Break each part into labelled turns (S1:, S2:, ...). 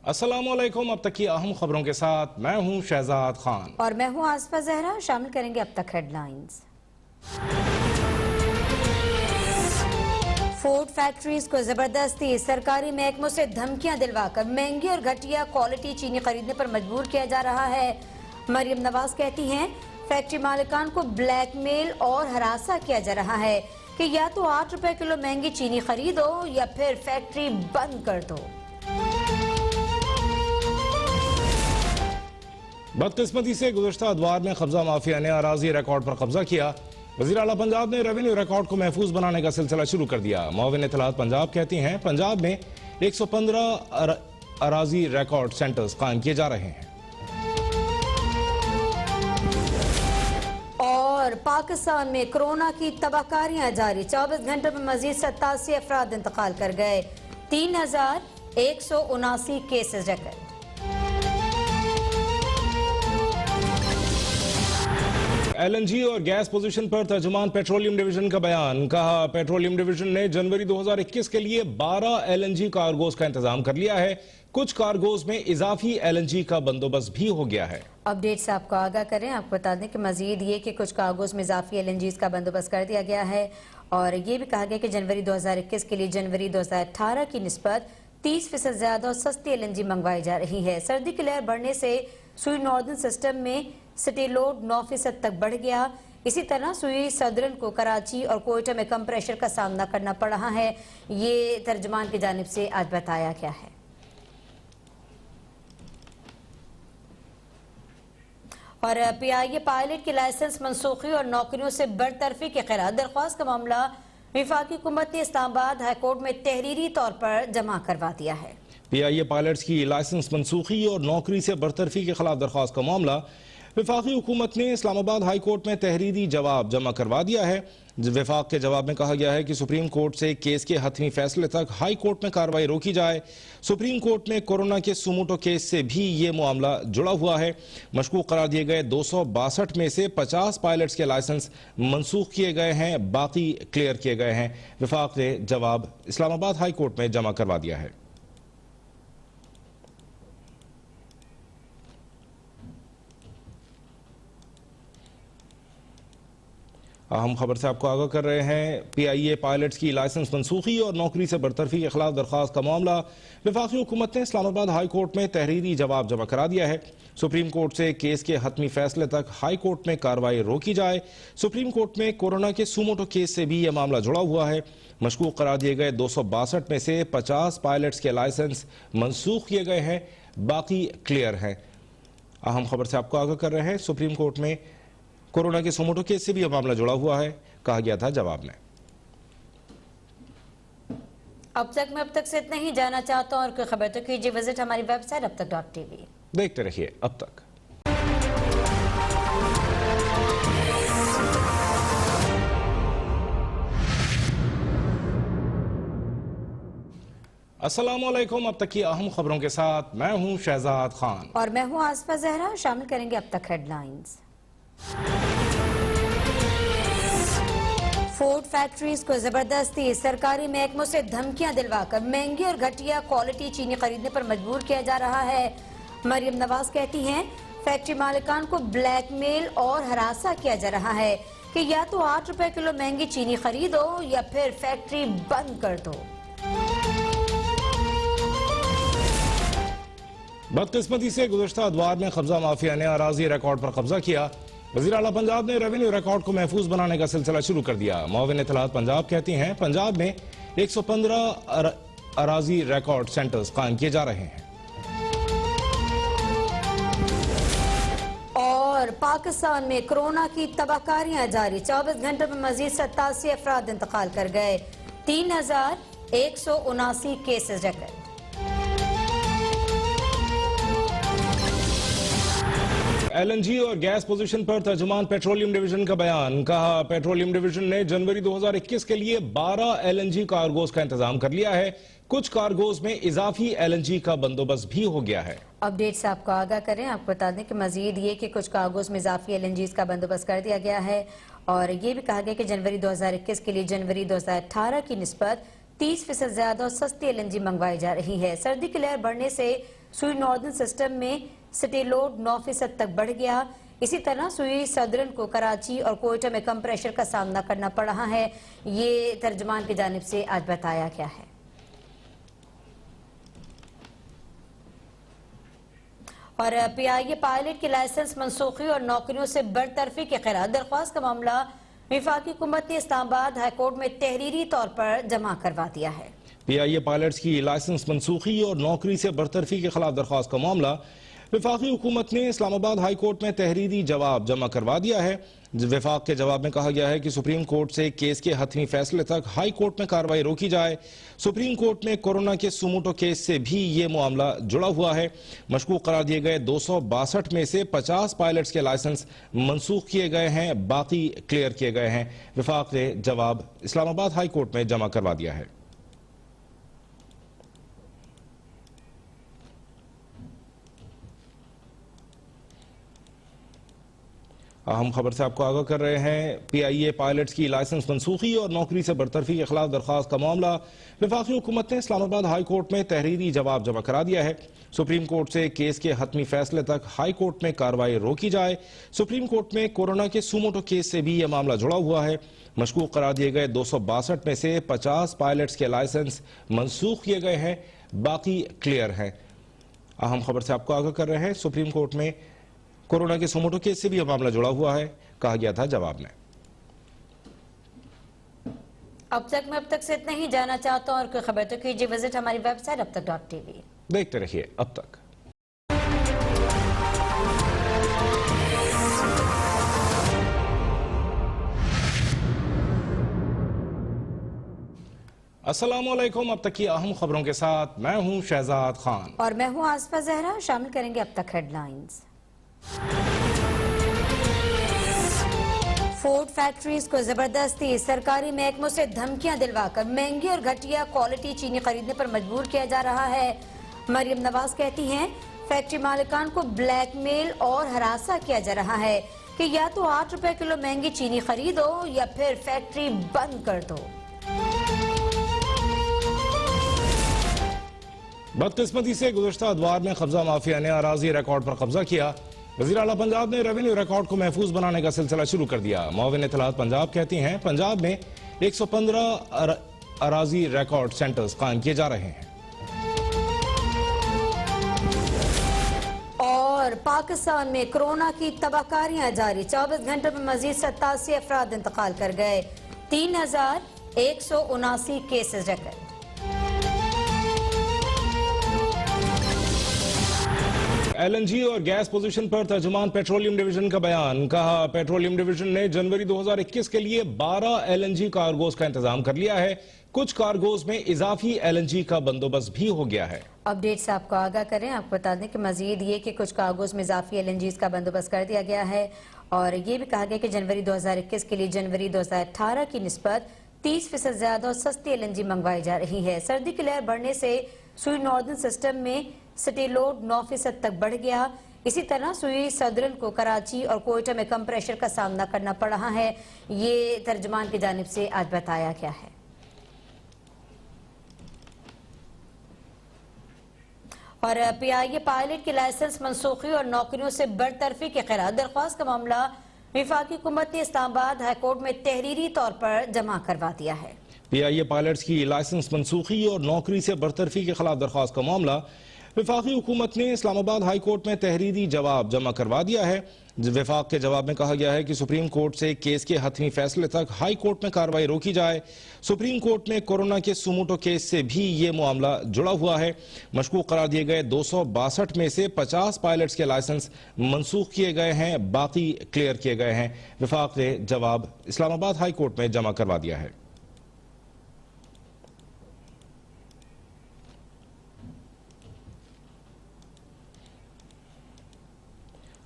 S1: अस्सलामुअलैकुम। अब तक की अहम खबरों के साथ मैं हूं शहजाद खान
S2: और मैं हूं आसफा जहरा। शामिल करेंगे अब तक हेडलाइंस। फूड फैक्ट्रीज को जबरदस्ती सरकारी महकमों से धमकियां दिलवाकर महंगी और घटिया क्वालिटी चीनी खरीदने पर मजबूर किया जा रहा है। मरियम नवाज कहती हैं, फैक्ट्री मालिकान को ब्लैकमेल और हरासा किया जा रहा है कि या तो 8 रुपए किलो महंगी चीनी खरीदो या फिर फैक्ट्री बंद कर दो।
S1: बदकिस्मती से गुज़श्ता अदवार में कब्जा माफिया ने अराजी रिकॉर्ड पर कब्जा किया। वज़ीर आला पंजाब ने रेवेन्यू रिकॉर्ड को महफूज बनाने का सिलसिला शुरू कर दिया। मुआविन इत्तलात पंजाब कहती हैं, पंजाब में 115 अराजी रिकॉर्ड सेंटर्स कायम किए जा रहे हैं।
S2: और पाकिस्तान में कोरोना की तबाहकारियां जारी। 24 घंटों में मजीद 87 अफराद इंतकाल कर गए। 3179 केसेज रिकॉर्ड।
S1: LNG और गैस पोजीशन पर तर्जुमान पेट्रोलियम डिवीजन का बयान। कहा, पेट्रोलियम डिवीजन ने जनवरी 2021 के लिए 12 LNG कार्गोज का इंतजाम कर लिया है। कुछ कार्गोज में इजाफी LNG का बंदोबस्त भी हो गया है।
S2: अपडेट से आपको आगाह करें, आपको बता दें कि मजीद ये कि कुछ कार्गोज में इजाफी LNG का बंदोबस्त कर दिया गया है और ये भी कहा गया कि जनवरी 2021 के लिए जनवरी 2018 की निस्बत 30% ज्यादा और सस्ती LNG मंगवाई जा रही है। सर्दी की लहर बढ़ने से सुई नॉर्दर्न सिस्टम में सिटी लोड 9% तक बढ़ गया। इसी तरह सुई सदरन को कराची और कोयटा में कम प्रेशर का सामना करना पड़ रहा है। ये तर्जुमान की जानिब से आज बताया गया है। और PIA पायलट की लाइसेंस मनसूखी और नौकरियों से बरतरफी के खिलाफ दरख्वास्त का मामला वफाकी हुकूमत ने इस्लामाबाद हाईकोर्ट में तहरीरी तौर पर जमा करवा दिया है।
S1: PIA पायलट्स की लाइसेंस मनसूखी और नौकरी से बरतरफी के खिलाफ दरख्वास्त का मामला वफाकी हुकूमत ने इस्लामाबाद हाई कोर्ट में तहरीरी जवाब जमा करवा दिया है। वफाक के जवाब में कहा गया है कि सुप्रीम कोर्ट से केस के हतमी फैसले तक हाई कोर्ट में कार्रवाई रोकी जाए। सुप्रीम कोर्ट में कोरोना के सुमोटो केस से भी ये मामला जुड़ा हुआ है। मशकूक करार दिए गए 262 में से 50 पायलट्स के लाइसेंस मनसूख किए गए हैं, बाकी क्लियर किए गए हैं। वफाक ने जवाब इस्लामाबाद हाई कोर्ट में जमा करवा दिया है। अहम खबर से आपको आगाह कर रहे हैं। PIA पायलट्स की लाइसेंस मनसूखी और नौकरी से बरतरफी के खिलाफ दरख्वास्त का मामला वफाकी हुकूमत ने इस्लामाबाद हाई कोर्ट में तहरीरी जवाब जमा करा दिया है। सुप्रीम कोर्ट से केस के हतमी फैसले तक हाई कोर्ट में कार्रवाई रोकी जाए। सुप्रीम कोर्ट में कोरोना के सुमोटो केस से भी यह मामला जुड़ा हुआ है। मशकूक करार दिए गए 262 में से 50 पायलट्स के लाइसेंस मनसूख किए गए हैं, बाकी क्लियर हैं। अहम खबर से आपको आगाह कर रहे हैं, सुप्रीम कोर्ट में कोरोना के सुमोटो केस से भी यह मामला जुड़ा हुआ है, कहा गया था जवाब में।
S2: अब तक से इतना ही। जाना चाहता हूं और कोई खबर तो कीजिए विजिट हमारी वेबसाइट abtak.tv।
S1: देखते रहिए अब तक। अस्सलामुअलैकुम। अब तक की अहम खबरों के साथ मैं हूं शहजाद खान
S2: और मैं हूं आसफा जहरा। शामिल करेंगे अब तक हेडलाइंस। फूड फैक्ट्रीज को जबरदस्ती सरकारी महकमों से धमकियां दिलवाकर महंगी और घटिया क्वालिटी चीनी खरीदने पर मजबूर किया जा रहा है। मरियम नवाज कहती हैं, फैक्ट्री मालिकान को ब्लैकमेल और हरासा किया जा रहा है कि या तो 8 रुपए किलो महंगी चीनी खरीदो या फिर फैक्ट्री बंद कर दो।
S1: बदकिस्मती से गुज़श्ता अदवार में कब्जा माफिया ने अराजी रिकॉर्ड पर कब्जा किया। वज़ीर आला पंजाब ने रेवेन्यू रिकॉर्ड को महफूज बनाने का सिलसिला शुरू कर दिया। मुआविन इत्तलात पंजाब कहती हैं, पंजाब में 115 अराजी रिकॉर्ड सेंटर्स कायम किए जा रहे हैं।
S2: और पाकिस्तान में कोरोना की तबाहकारियां जारी। 24 घंटों में मजीद 87 अफराद इंतकाल कर गए। 3179 केसेज रिकॉर्ड।
S1: LNG और गैस पोजीशन पर तर्जुमान पेट्रोलियम डिवीजन का बयान। कहा, पेट्रोलियम डिवीजन ने जनवरी 2021 के लिए 12 LNG कार्गोज का इंतजाम कर लिया है। कुछ कार्गोज में इजाफी LNG का बंदोबस्त भी हो गया है।
S2: अपडेट से आपको आगाह करें, आपको बता दें कि मजीद ये कि कुछ कार्गोज में इजाफी LNG का बंदोबस्त कर दिया गया है और ये भी कहा गया कि जनवरी 2021 के लिए जनवरी 2018 की निस्बत 30% ज्यादा और सस्ती LNG मंगवाई जा रही है। सर्दी की लहर बढ़ने से सुई नॉर्दर्न सिस्टम में सिटी लोड 9% तक बढ़ गया। इसी तरह सुई सदरन को कराची और कोयटा में कम प्रेशर का सामना करना पड़ रहा है। ये तर्जुमान की जानिब से आज बताया गया है। और PIA पायलट की लाइसेंस मनसूखी और नौकरियों से बरतरफी के खिलाफ दरख्वास्त का मामला वफाकी हुकूमत ने इस्लामाबाद हाई कोर्ट में तहरीरी तौर पर जमा करवा दिया है।
S1: PIA पायलट्स की लाइसेंस मनसूखी और नौकरी से बरतरफी के खिलाफ दरख्वास्त का मामला वफाकी हुकूमत ने इस्लामाबाद हाई कोर्ट में तहरीरी जवाब जमा करवा दिया है। वफाक के जवाब में कहा गया है कि सुप्रीम कोर्ट से केस के हतमी फैसले तक हाई कोर्ट में कार्रवाई रोकी जाए। सुप्रीम कोर्ट में कोरोना के सुमोटो केस से भी ये मामला जुड़ा हुआ है। मशकूक करार दिए गए 262 में से 50 पायलट्स के लाइसेंस मनसूख किए गए हैं, बाकी क्लियर किए गए हैं। वफाक ने जवाब इस्लामाबाद हाई कोर्ट में जमा करवा दिया है। अहम खबर से आपको आगाह कर रहे हैं। PIA पायलट्स की लाइसेंस मनसूखी और नौकरी से बरतरफी के खिलाफ दरख्वास्त का मामला वफाकी हुकूमत ने इस्लामाबाद हाई कोर्ट में तहरीरी जवाब जमा करा दिया है। सुप्रीम कोर्ट से केस के हतमी फैसले तक हाई कोर्ट में कार्रवाई रोकी जाए। सुप्रीम कोर्ट में कोरोना के सुमोटो केस से भी यह मामला जुड़ा हुआ है। मशकूक करार दिए गए 262 में से 50 पायलट्स के लाइसेंस मनसूख किए गए हैं, बाकी क्लियर हैं। अहम खबर से आपको आगाह कर रहे हैं। सुप्रीम कोर्ट में कोरोना के सुमोटो केस से भी यह मामला जुड़ा हुआ है, कहा गया था जवाब में।
S2: अब तक से इतना ही। जाना चाहता हूं और कोई खबर तो कीजिए विजिट हमारी वेबसाइट abtak.tv।
S1: देखते रहिए अब तक। अस्सलामुअलैकुम। अब तक की अहम खबरों के साथ मैं हूं शहजाद खान
S2: और मैं हूं आसफा जहरा। शामिल करेंगे अब तक हेडलाइंस। फूड फैक्ट्रीज को जबरदस्ती सरकारी महकमों से धमकियां दिलवाकर महंगी और घटिया क्वालिटी चीनी खरीदने पर मजबूर किया जा रहा है। मरियम नवाज कहती हैं फैक्ट्री मालिकान को ब्लैकमेल और हरासा किया जा रहा है कि या तो 8 रुपए किलो महंगी चीनी खरीदो या फिर फैक्ट्री बंद कर दो।
S1: बदकिस्मती से गुज़श्ता अदवार में कब्जा माफिया ने अराजी रिकॉर्ड पर कब्जा किया। वज़ीर आला पंजाब ने रेवेन्यू रिकॉर्ड को महफूज बनाने का सिलसिला शुरू कर दिया। मुआविन इत्तलात पंजाब कहती हैं पंजाब में 115 अराजी रिकॉर्ड सेंटर्स कायम किए जा रहे हैं।
S2: और पाकिस्तान में कोरोना की तबाहकारियां जारी। 24 घंटों में मजीद 87 अफराद इंतकाल कर गए। 3179 केसेज रिकॉर्ड।
S1: LNG और गैस पोजीशन पर तर्जुमान पेट्रोलियम डिवीजन का बयान। कहा पेट्रोलियम डिवीजन ने जनवरी 2021 के लिए 12 LNG कार्गोज का इंतजाम कर लिया है। कुछ कार्गोज में इजाफी LNG का बंदोबस्त भी हो गया है।
S2: अपडेट से आपको आगाह करें। आपको बता दें कि मजीद ये कि कुछ कार्गोज में इजाफी LNG का बंदोबस्त कर दिया गया है। और ये भी कहा गया कि जनवरी 2021 के लिए जनवरी 2018 की निस्बत 30% ज्यादा और सस्ती LNG मंगवाई जा रही है। सर्दी की लहर बढ़ने से सुई नॉर्दर्न सिस्टम में सिटी लोड 9% तक बढ़ गया। इसी तरह सुई सदरन को कराची और कोयटा में कम प्रेशर का सामना करना पड़ रहा है। ये तर्जुमान की जानिब से आज बताया गया है। और PIA पायलट की लाइसेंस मनसूखी और नौकरियों से बरतरफी के खिलाफ दरख्वास्त का मामला वफाकी हुकूमत ने इस्लामाबाद हाई कोर्ट में तहरीरी तौर पर जमा करवा दिया है।
S1: PIA पायलट्स की लाइसेंस मनसूखी और नौकरी से बरतरफी के खिलाफ दरख्वास्त का मामला वफाकी हुकूमत ने इस्लामाबाद हाई कोर्ट में तहरीरी जवाब जमा करवा दिया है। वफाक के जवाब में कहा गया है कि सुप्रीम कोर्ट से केस के हतमी फैसले तक हाई कोर्ट में कार्रवाई रोकी जाए। सुप्रीम कोर्ट में कोरोना के सुमोटो केस से भी ये मामला जुड़ा हुआ है। मशकूक करार दिए गए 262 में से 50 पायलट्स के लाइसेंस मनसूख किए गए हैं, बाकी क्लियर किए गए हैं। वफाक ने जवाब इस्लामाबाद हाई कोर्ट में जमा करवा दिया है।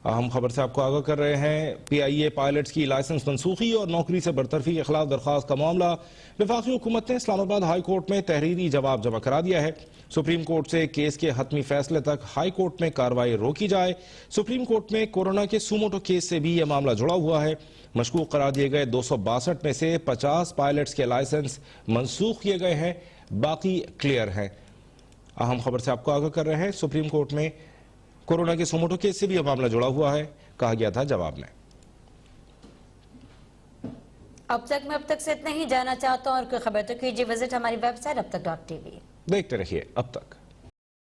S1: अहम खबर से आपको आगाह कर रहे हैं। PIA पायलट्स की लाइसेंस मनसूखी और नौकरी से बरतरफी के खिलाफ दरख्वास्त का मामला वफाकी हुकूमत ने इस्लामाबाद हाई कोर्ट में तहरीरी जवाब जमा करा दिया है। सुप्रीम कोर्ट से केस के हतमी फैसले तक हाई कोर्ट में कार्रवाई रोकी जाए। सुप्रीम कोर्ट में कोरोना के सुमोटो केस से भी यह मामला जुड़ा हुआ है। मशकूक करार दिए गए 262 में से 50 पायलट्स के लाइसेंस मनसूख किए गए हैं, बाकी क्लियर हैं। अहम खबर से आपको आगाह कर रहे हैं, सुप्रीम कोर्ट में कोरोना के सुमोटो केस से भी यह मामला जुड़ा हुआ है, कहा गया था जवाब में।
S2: अब तक से इतना ही। जाना चाहता हूँ और कोई खबर तो कीजिए विजिट हमारी वेबसाइट abtak.tv।
S1: देखते रहिए अब तक।